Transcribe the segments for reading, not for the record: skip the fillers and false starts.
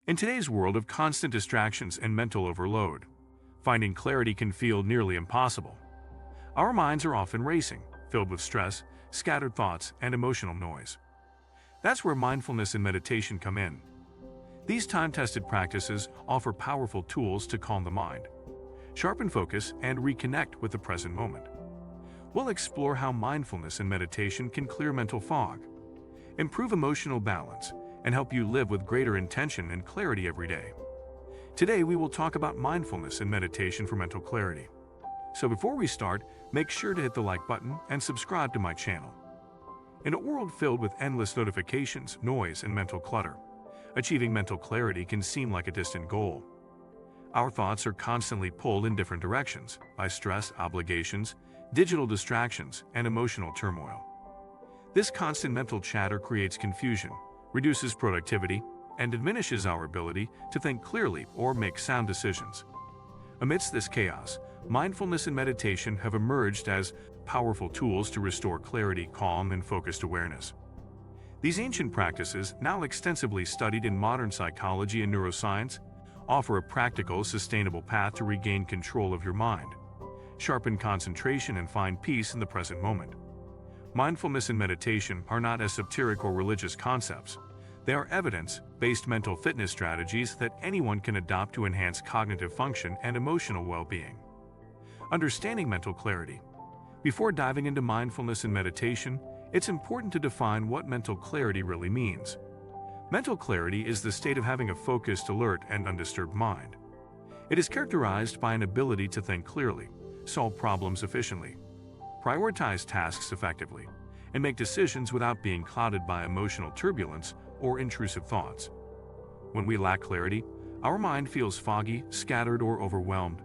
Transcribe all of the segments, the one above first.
In today's world of constant distractions and mental overload, finding clarity can feel nearly impossible. Our minds are often racing, filled with stress, scattered thoughts, and emotional noise. That's where mindfulness and meditation come in. These time-tested practices offer powerful tools to calm the mind, sharpen focus, and reconnect with the present moment. We'll explore how mindfulness and meditation can clear mental fog, improve emotional balance, and help you live with greater intention and clarity every day. Today, we will talk about mindfulness and meditation for mental clarity. So before we start, make sure to hit the like button and subscribe to my channel. In a world filled with endless notifications, noise, and mental clutter, achieving mental clarity can seem like a distant goal. Our thoughts are constantly pulled in different directions by stress, obligations, digital distractions, and emotional turmoil. This constant mental chatter creates confusion, reduces productivity, and diminishes our ability to think clearly or make sound decisions. Amidst this chaos, mindfulness and meditation have emerged as powerful tools to restore clarity, calm, and focused awareness. These ancient practices, now extensively studied in modern psychology and neuroscience, offer a practical, sustainable path to regain control of your mind, sharpen concentration, and find peace in the present moment. Mindfulness and meditation are not esoteric or religious concepts. They are evidence-based mental fitness strategies that anyone can adopt to enhance cognitive function and emotional well-being. Understanding mental clarity. Before diving into mindfulness and meditation, it's important to define what mental clarity really means. Mental clarity is the state of having a focused, alert, and undisturbed mind. It is characterized by an ability to think clearly, solve problems efficiently, prioritize tasks effectively, and make decisions without being clouded by emotional turbulence or intrusive thoughts. When we lack clarity, our mind feels foggy, scattered, or overwhelmed.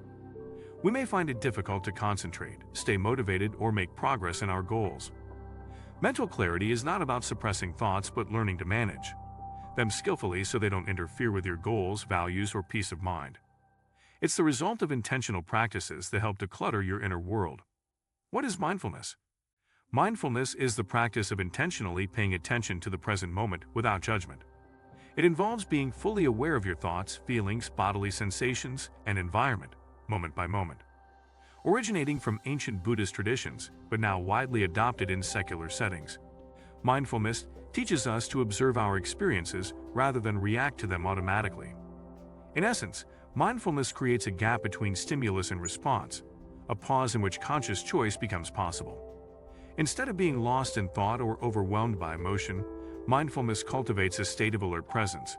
We may find it difficult to concentrate, stay motivated, or make progress in our goals. Mental clarity is not about suppressing thoughts but learning to manage them skillfully so they don't interfere with your goals, values, or peace of mind. It's the result of intentional practices that help declutter your inner world. What is mindfulness? Mindfulness is the practice of intentionally paying attention to the present moment without judgment. It involves being fully aware of your thoughts, feelings, bodily sensations, and environment, moment by moment. Originating from ancient Buddhist traditions, but now widely adopted in secular settings, mindfulness teaches us to observe our experiences rather than react to them automatically. In essence, mindfulness creates a gap between stimulus and response, a pause in which conscious choice becomes possible. Instead of being lost in thought or overwhelmed by emotion, mindfulness cultivates a state of alert presence.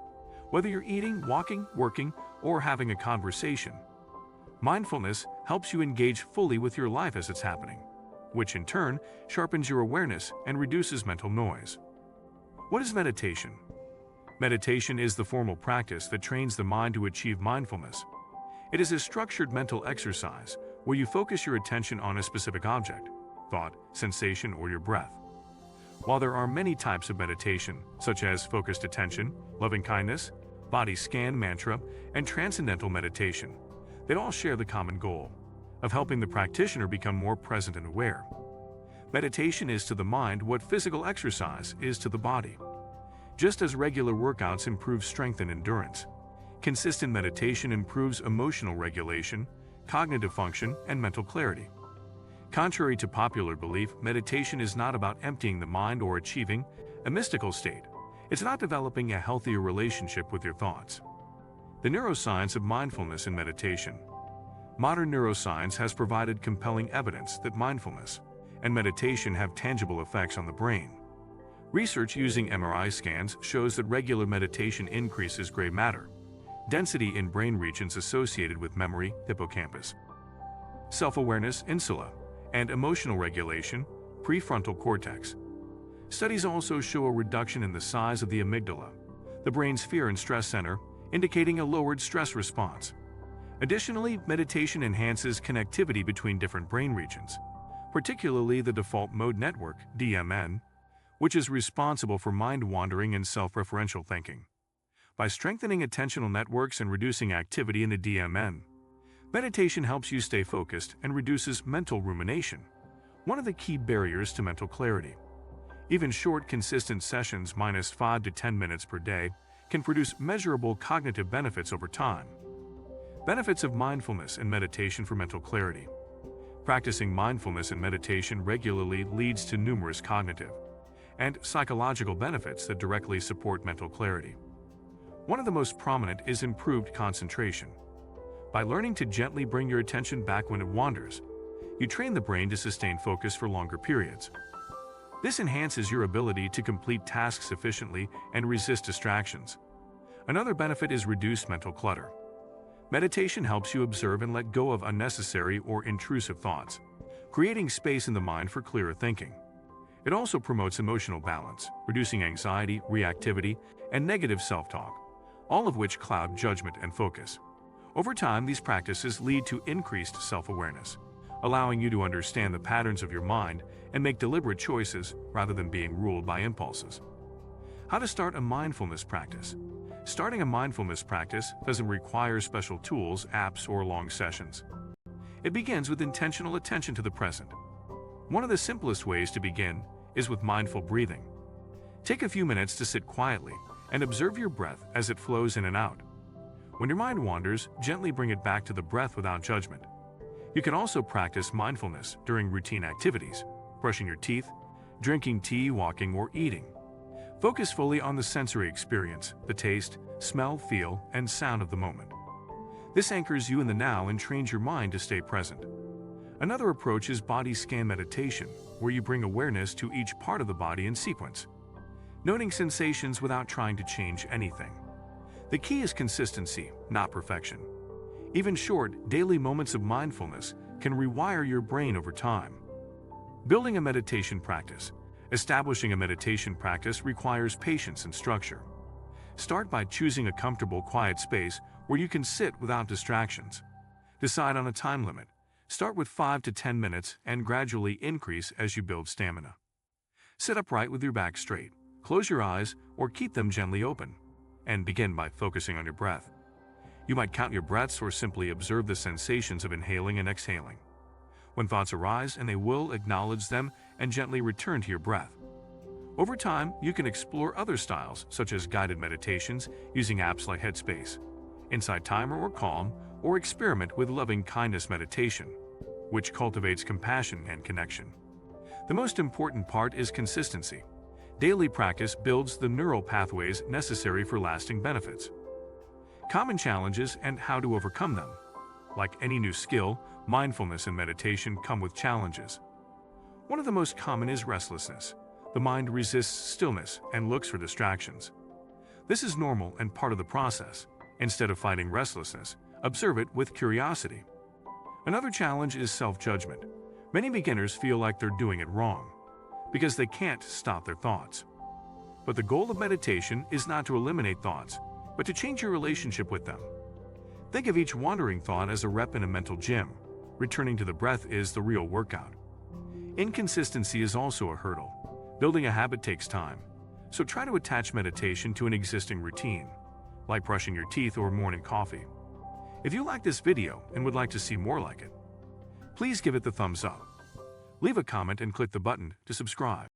Whether you're eating, walking, working, or having a conversation, mindfulness helps you engage fully with your life as it's happening, which in turn sharpens your awareness and reduces mental noise. What is meditation? Meditation is the formal practice that trains the mind to achieve mindfulness. It is a structured mental exercise where you focus your attention on a specific object, thought, sensation, or your breath. While there are many types of meditation, such as focused attention, loving-kindness, body scan, mantra, and transcendental meditation, they all share the common goal of helping the practitioner become more present and aware. Meditation is to the mind what physical exercise is to the body. Just as regular workouts improve strength and endurance, consistent meditation improves emotional regulation, cognitive function, and mental clarity. Contrary to popular belief, meditation is not about emptying the mind or achieving a mystical state. It's not developing a healthier relationship with your thoughts. The neuroscience of mindfulness and meditation. Modern neuroscience has provided compelling evidence that mindfulness and meditation have tangible effects on the brain. Research using MRI scans shows that regular meditation increases gray matter density in brain regions associated with memory, hippocampus, self-awareness, insula, and emotional regulation, prefrontal cortex. Studies also show a reduction in the size of the amygdala, the brain's fear and stress center, indicating a lowered stress response. Additionally, meditation enhances connectivity between different brain regions, particularly the default mode network, DMN, which is responsible for mind-wandering and self-referential thinking. By strengthening attentional networks and reducing activity in the DMN, meditation helps you stay focused and reduces mental rumination, one of the key barriers to mental clarity. Even short, consistent sessions, -5 to 10 minutes per day, can produce measurable cognitive benefits over time. Benefits of mindfulness and meditation for mental clarity. Practicing mindfulness and meditation regularly leads to numerous cognitive and psychological benefits that directly support mental clarity. One of the most prominent is improved concentration. By learning to gently bring your attention back when it wanders, you train the brain to sustain focus for longer periods. This enhances your ability to complete tasks efficiently and resist distractions. Another benefit is reduced mental clutter. Meditation helps you observe and let go of unnecessary or intrusive thoughts, creating space in the mind for clearer thinking. It also promotes emotional balance, reducing anxiety, reactivity, and negative self-talk, all of which cloud judgment and focus. Over time, these practices lead to increased self-awareness, allowing you to understand the patterns of your mind and make deliberate choices rather than being ruled by impulses. How to start a mindfulness practice. Starting a mindfulness practice doesn't require special tools, apps, or long sessions. It begins with intentional attention to the present. One of the simplest ways to begin is with mindful breathing. Take a few minutes to sit quietly and observe your breath as it flows in and out. When your mind wanders, gently bring it back to the breath without judgment. You can also practice mindfulness during routine activities, brushing your teeth, drinking tea, walking, or eating. Focus fully on the sensory experience, the taste, smell, feel, and sound of the moment. This anchors you in the now and trains your mind to stay present. Another approach is body scan meditation, where you bring awareness to each part of the body in sequence, noting sensations without trying to change anything. The key is consistency, not perfection. Even short, daily moments of mindfulness can rewire your brain over time. Building a meditation practice. Establishing a meditation practice requires patience and structure. Start by choosing a comfortable, quiet space where you can sit without distractions. Decide on a time limit. Start with 5 to 10 minutes and gradually increase as you build stamina. Sit upright with your back straight. Close your eyes or keep them gently open, and begin by focusing on your breath. You might count your breaths or simply observe the sensations of inhaling and exhaling. When thoughts arise, and they will, acknowledge them and gently return to your breath. Over time, you can explore other styles, such as guided meditations using apps like Headspace, Insight Timer, or Calm, or experiment with loving kindness meditation, which cultivates compassion and connection. The most important part is consistency. Daily practice builds the neural pathways necessary for lasting benefits. Common challenges and how to overcome them. Like any new skill, mindfulness and meditation come with challenges. One of the most common is restlessness. The mind resists stillness and looks for distractions. This is normal and part of the process. Instead of fighting restlessness, observe it with curiosity. Another challenge is self-judgment. Many beginners feel like they're doing it wrong because they can't stop their thoughts. But the goal of meditation is not to eliminate thoughts, but to change your relationship with them. Think of each wandering thought as a rep in a mental gym. Returning to the breath is the real workout. Inconsistency is also a hurdle. Building a habit takes time, so try to attach meditation to an existing routine, like brushing your teeth or morning coffee. If you like this video and would like to see more like it, please give it the thumbs up. Leave a comment and click the button to subscribe.